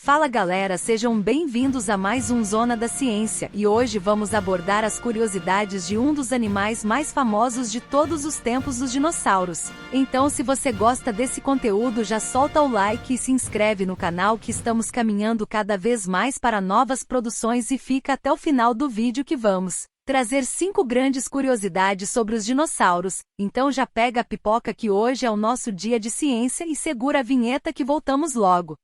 Fala galera, sejam bem-vindos a mais um Zona da Ciência, e hoje vamos abordar as curiosidades de um dos animais mais famosos de todos os tempos, os dinossauros. Então, se você gosta desse conteúdo, já solta o like e se inscreve no canal, que estamos caminhando cada vez mais para novas produções, e fica até o final do vídeo que vamos trazer 5 grandes curiosidades sobre os dinossauros. Então já pega a pipoca, que hoje é o nosso dia de ciência, e segura a vinheta que voltamos logo.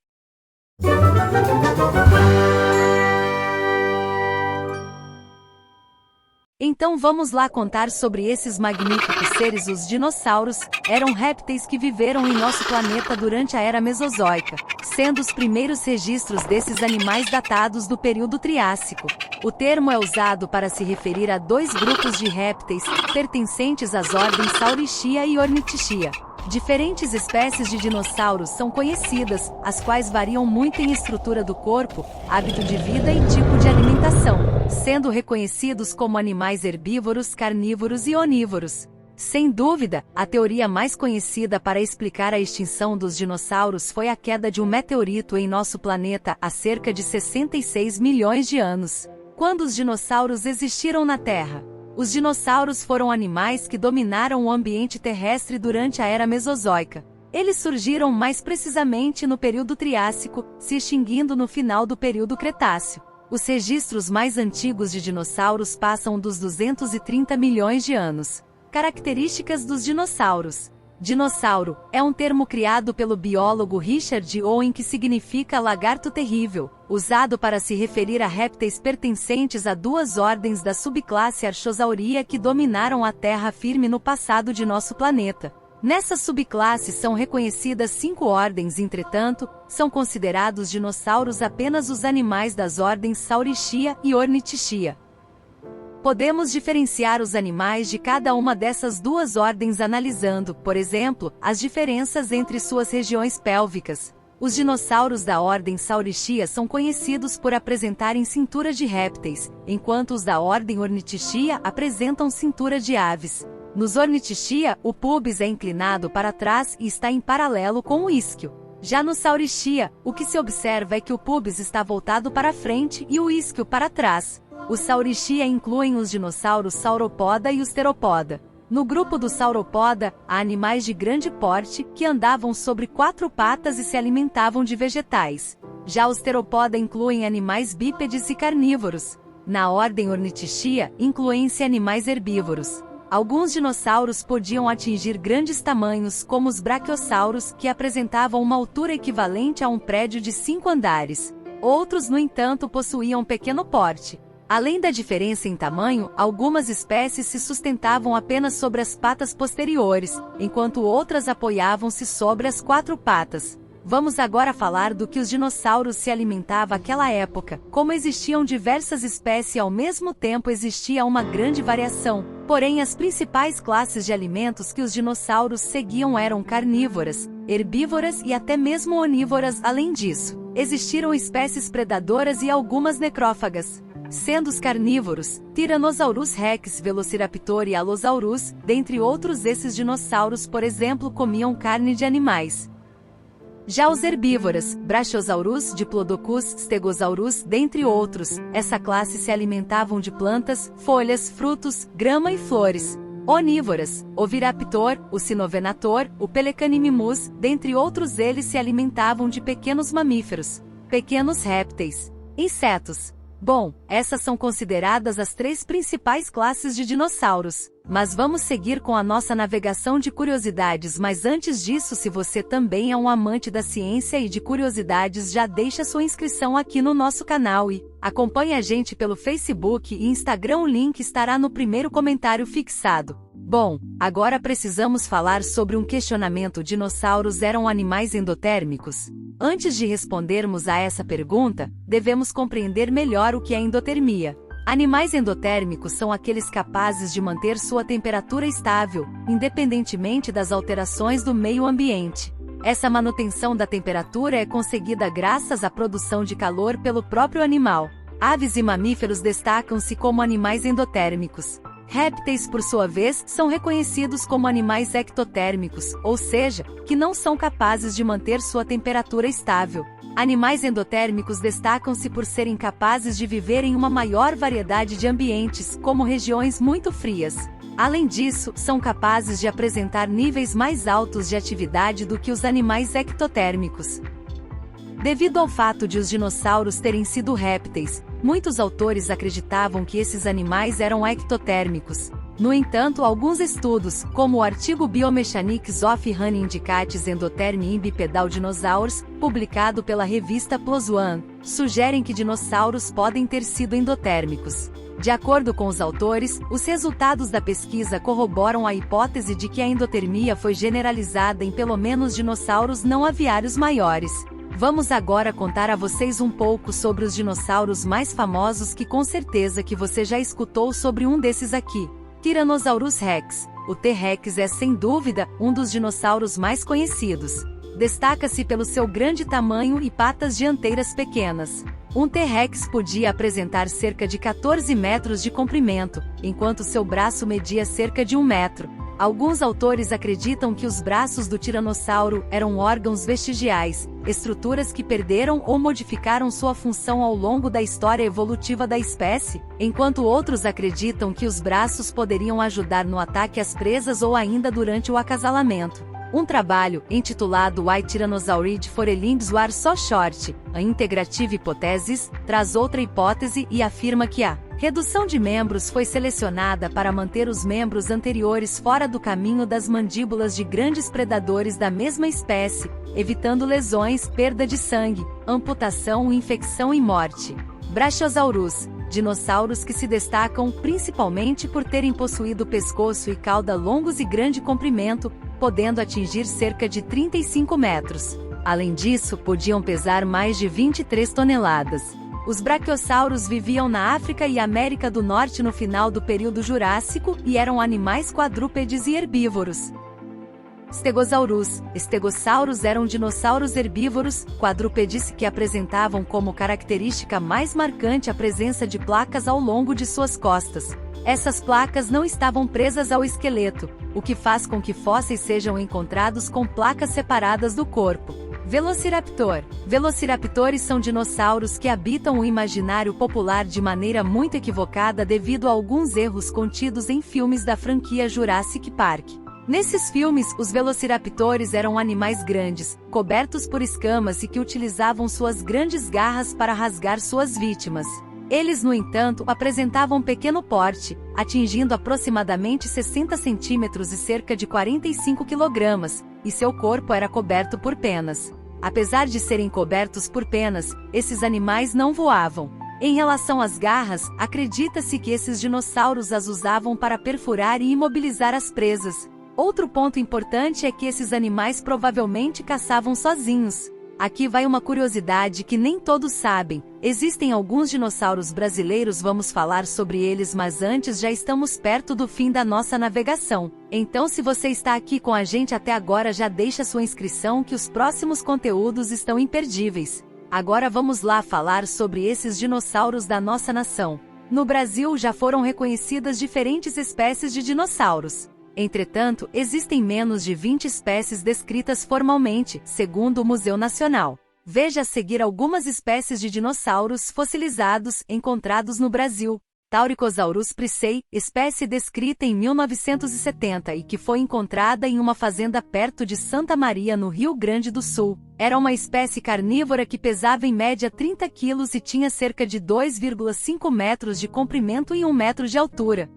Então vamos lá contar sobre esses magníficos seres. Os dinossauros eram répteis que viveram em nosso planeta durante a Era Mesozoica, sendo os primeiros registros desses animais datados do período Triássico. O termo é usado para se referir a 2 grupos de répteis, pertencentes às ordens Saurischia e Ornithischia. Diferentes espécies de dinossauros são conhecidas, as quais variam muito em estrutura do corpo, hábito de vida e tipo de alimentação, sendo reconhecidos como animais herbívoros, carnívoros e onívoros. Sem dúvida, a teoria mais conhecida para explicar a extinção dos dinossauros foi a queda de um meteorito em nosso planeta há cerca de 66 milhões de anos, quando os dinossauros existiram na Terra. Os dinossauros foram animais que dominaram o ambiente terrestre durante a Era Mesozoica. Eles surgiram mais precisamente no período Triássico, se extinguindo no final do período Cretáceo. Os registros mais antigos de dinossauros passam dos 230 milhões de anos. Características dos dinossauros. Dinossauro é um termo criado pelo biólogo Richard Owen, que significa lagarto terrível, usado para se referir a répteis pertencentes a 2 ordens da subclasse Archosauridae que dominaram a terra firme no passado de nosso planeta. Nessa subclasse são reconhecidas 5 ordens, entretanto, são considerados dinossauros apenas os animais das ordens Saurischia e Ornithischia. Podemos diferenciar os animais de cada uma dessas 2 ordens analisando, por exemplo, as diferenças entre suas regiões pélvicas. Os dinossauros da ordem Saurischia são conhecidos por apresentarem cintura de répteis, enquanto os da ordem Ornithischia apresentam cintura de aves. Nos Ornithischia, o pubis é inclinado para trás e está em paralelo com o isquio. Já no Saurischia, o que se observa é que o pubis está voltado para frente e o isquio para trás. Os Saurischia incluem os dinossauros Sauropoda e os Theropoda. No grupo do Sauropoda, há animais de grande porte, que andavam sobre 4 patas e se alimentavam de vegetais. Já os Theropoda incluem animais bípedes e carnívoros. Na ordem Ornithischia, incluem-se animais herbívoros. Alguns dinossauros podiam atingir grandes tamanhos, como os braquiosauros, que apresentavam uma altura equivalente a um prédio de 5 andares. Outros, no entanto, possuíam pequeno porte. Além da diferença em tamanho, algumas espécies se sustentavam apenas sobre as patas posteriores, enquanto outras apoiavam-se sobre as 4 patas. Vamos agora falar do que os dinossauros se alimentavam naquela época. Como existiam diversas espécies e ao mesmo tempo existia uma grande variação, porém as principais classes de alimentos que os dinossauros seguiam eram carnívoras, herbívoras e até mesmo onívoras. Além disso, existiram espécies predadoras e algumas necrófagas. Sendo os carnívoros, Tyrannosaurus rex, Velociraptor e Allosaurus, dentre outros. Esses dinossauros, por exemplo, comiam carne de animais. Já os herbívoros, Brachiosaurus, Diplodocus, Stegosaurus, dentre outros, essa classe se alimentavam de plantas, folhas, frutos, grama e flores. Onívoras, Oviraptor, o Sinovenator, o Pelecanimimus, dentre outros. Eles se alimentavam de pequenos mamíferos, pequenos répteis, insetos. Bom, essas são consideradas as 3 principais classes de dinossauros. Mas vamos seguir com a nossa navegação de curiosidades. Mas antes disso, se você também é um amante da ciência e de curiosidades, já deixa sua inscrição aqui no nosso canal e acompanhe a gente pelo Facebook e Instagram. O link estará no primeiro comentário fixado. Bom, agora precisamos falar sobre um questionamento: dinossauros eram animais endotérmicos? Antes de respondermos a essa pergunta, devemos compreender melhor o que é endotermia. Animais endotérmicos são aqueles capazes de manter sua temperatura estável, independentemente das alterações do meio ambiente. Essa manutenção da temperatura é conseguida graças à produção de calor pelo próprio animal. Aves e mamíferos destacam-se como animais endotérmicos. Répteis, por sua vez, são reconhecidos como animais ectotérmicos, ou seja, que não são capazes de manter sua temperatura estável. Animais endotérmicos destacam-se por serem capazes de viver em uma maior variedade de ambientes, como regiões muito frias. Além disso, são capazes de apresentar níveis mais altos de atividade do que os animais ectotérmicos. Devido ao fato de os dinossauros terem sido répteis, muitos autores acreditavam que esses animais eram ectotérmicos. No entanto, alguns estudos, como o artigo Biomechanics of Honey Indicates Endothermy in Bipedal Dinosaurs, publicado pela revista PLOS ONE, sugerem que dinossauros podem ter sido endotérmicos. De acordo com os autores, os resultados da pesquisa corroboram a hipótese de que a endotermia foi generalizada em pelo menos dinossauros não aviários maiores. Vamos agora contar a vocês um pouco sobre os dinossauros mais famosos que com certeza que você já escutou sobre um desses aqui. Tyrannosaurus rex. O T-Rex é sem dúvida um dos dinossauros mais conhecidos. Destaca-se pelo seu grande tamanho e patas dianteiras pequenas. Um T-Rex podia apresentar cerca de 14 metros de comprimento, enquanto seu braço media cerca de 1 metro. Alguns autores acreditam que os braços do tiranossauro eram órgãos vestigiais, estruturas que perderam ou modificaram sua função ao longo da história evolutiva da espécie, enquanto outros acreditam que os braços poderiam ajudar no ataque às presas ou ainda durante o acasalamento. Um trabalho, intitulado Why Tyrannosaurid Forelimbs Were So Short, a Integrative Hypothesis, traz outra hipótese e afirma que a redução de membros foi selecionada para manter os membros anteriores fora do caminho das mandíbulas de grandes predadores da mesma espécie, evitando lesões, perda de sangue, amputação, infecção e morte. Brachiosaurus, dinossauros que se destacam principalmente por terem possuído pescoço e cauda longos e grande comprimento, podendo atingir cerca de 35 metros. Além disso, podiam pesar mais de 23 toneladas. Os braquiosauros viviam na África e América do Norte no final do período Jurássico e eram animais quadrúpedes e herbívoros. Stegosaurus. Stegossauros eram dinossauros herbívoros, quadrúpedes que apresentavam como característica mais marcante a presença de placas ao longo de suas costas. Essas placas não estavam presas ao esqueleto, o que faz com que fósseis sejam encontrados com placas separadas do corpo. Velociraptor. Velociraptores são dinossauros que habitam o imaginário popular de maneira muito equivocada devido a alguns erros contidos em filmes da franquia Jurassic Park. Nesses filmes, os velociraptores eram animais grandes, cobertos por escamas e que utilizavam suas grandes garras para rasgar suas vítimas. Eles, no entanto, apresentavam pequeno porte, atingindo aproximadamente 60 centímetros e cerca de 45 quilogramas, e seu corpo era coberto por penas. Apesar de serem cobertos por penas, esses animais não voavam. Em relação às garras, acredita-se que esses dinossauros as usavam para perfurar e imobilizar as presas. Outro ponto importante é que esses animais provavelmente caçavam sozinhos. Aqui vai uma curiosidade que nem todos sabem. Existem alguns dinossauros brasileiros, vamos falar sobre eles, mas antes já estamos perto do fim da nossa navegação. Então, se você está aqui com a gente até agora, já deixa sua inscrição que os próximos conteúdos estão imperdíveis. Agora vamos lá falar sobre esses dinossauros da nossa nação. No Brasil já foram reconhecidas diferentes espécies de dinossauros. Entretanto, existem menos de 20 espécies descritas formalmente, segundo o Museu Nacional. Veja a seguir algumas espécies de dinossauros fossilizados encontrados no Brasil. Tauricosaurus priscei, espécie descrita em 1970 e que foi encontrada em uma fazenda perto de Santa Maria, no Rio Grande do Sul. Era uma espécie carnívora que pesava em média 30 quilos e tinha cerca de 2,5 metros de comprimento e 1 metro de altura.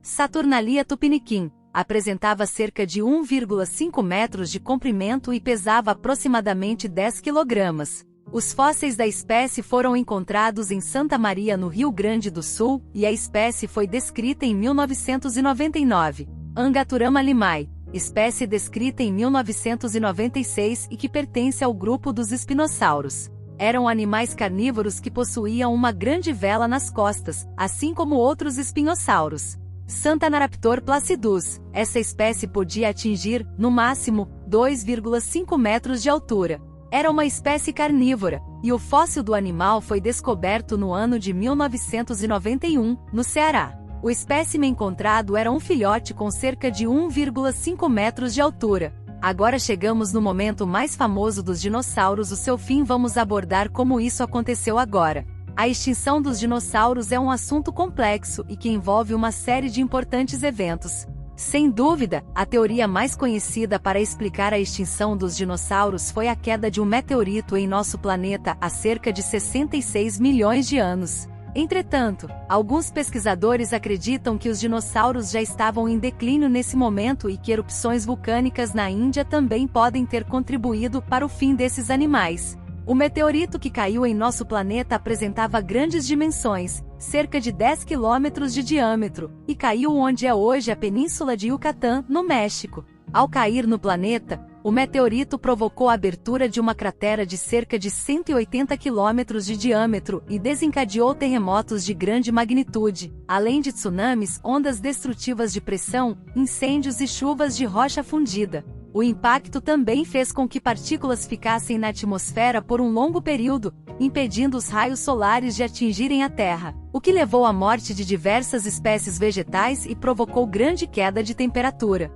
Saturnalia tupiniquim. Apresentava cerca de 1,5 metros de comprimento e pesava aproximadamente 10 quilogramas. Os fósseis da espécie foram encontrados em Santa Maria, no Rio Grande do Sul, e a espécie foi descrita em 1999. Angaturama limai. Espécie descrita em 1996 e que pertence ao grupo dos espinossauros. Eram animais carnívoros que possuíam uma grande vela nas costas, assim como outros espinhossauros. Santanaraptor placidus. Essa espécie podia atingir, no máximo, 2,5 metros de altura. Era uma espécie carnívora, e o fóssil do animal foi descoberto no ano de 1991, no Ceará. O espécime encontrado era um filhote com cerca de 1,5 metros de altura. Agora chegamos no momento mais famoso dos dinossauros, o seu fim. Vamos abordar como isso aconteceu agora. A extinção dos dinossauros é um assunto complexo e que envolve uma série de importantes eventos. Sem dúvida, a teoria mais conhecida para explicar a extinção dos dinossauros foi a queda de um meteorito em nosso planeta há cerca de 66 milhões de anos. Entretanto, alguns pesquisadores acreditam que os dinossauros já estavam em declínio nesse momento e que erupções vulcânicas na Índia também podem ter contribuído para o fim desses animais. O meteorito que caiu em nosso planeta apresentava grandes dimensões, cerca de 10 quilômetros de diâmetro, e caiu onde é hoje a Península de Yucatán, no México. Ao cair no planeta, o meteorito provocou a abertura de uma cratera de cerca de 180 quilômetros de diâmetro e desencadeou terremotos de grande magnitude, além de tsunamis, ondas destrutivas de pressão, incêndios e chuvas de rocha fundida. O impacto também fez com que partículas ficassem na atmosfera por um longo período, impedindo os raios solares de atingirem a Terra, o que levou à morte de diversas espécies vegetais e provocou grande queda de temperatura.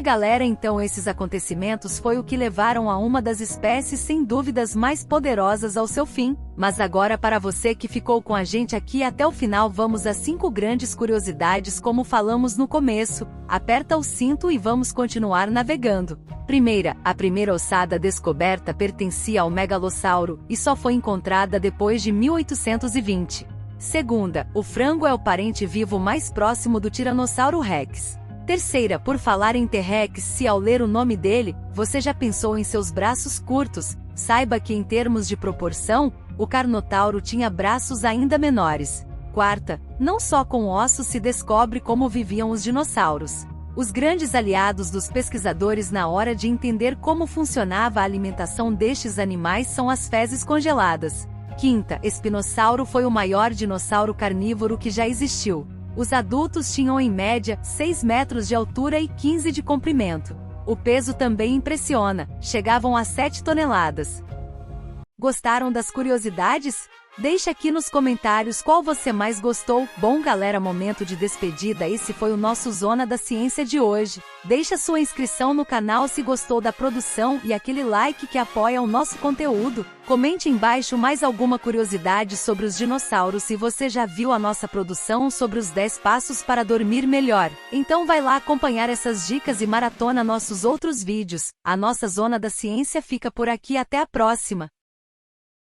Galera, então esses acontecimentos foi o que levaram a uma das espécies sem dúvidas mais poderosas ao seu fim. Mas agora, para você que ficou com a gente aqui até o final, vamos às 5 grandes curiosidades como falamos no começo. Aperta o cinto e vamos continuar navegando. Primeira, a primeira ossada descoberta pertencia ao megalossauro e só foi encontrada depois de 1820. Segunda, o frango é o parente vivo mais próximo do Tiranossauro Rex. Terceira, por falar em T-Rex, se ao ler o nome dele, você já pensou em seus braços curtos, saiba que em termos de proporção, o Carnotauro tinha braços ainda menores. Quarta, não só com ossos se descobre como viviam os dinossauros. Os grandes aliados dos pesquisadores na hora de entender como funcionava a alimentação destes animais são as fezes congeladas. Quinta, Espinossauro foi o maior dinossauro carnívoro que já existiu. Os adultos tinham em média 6 metros de altura e 15 de comprimento. O peso também impressiona, chegavam a 7 toneladas. Gostaram das curiosidades? Deixa aqui nos comentários qual você mais gostou. Bom galera, momento de despedida, esse foi o nosso Zona da Ciência de hoje. Deixa sua inscrição no canal se gostou da produção e aquele like que apoia o nosso conteúdo. Comente embaixo mais alguma curiosidade sobre os dinossauros se você já viu a nossa produção sobre os 10 passos para dormir melhor. Então vai lá acompanhar essas dicas e maratona nossos outros vídeos. A nossa Zona da Ciência fica por aqui, até a próxima.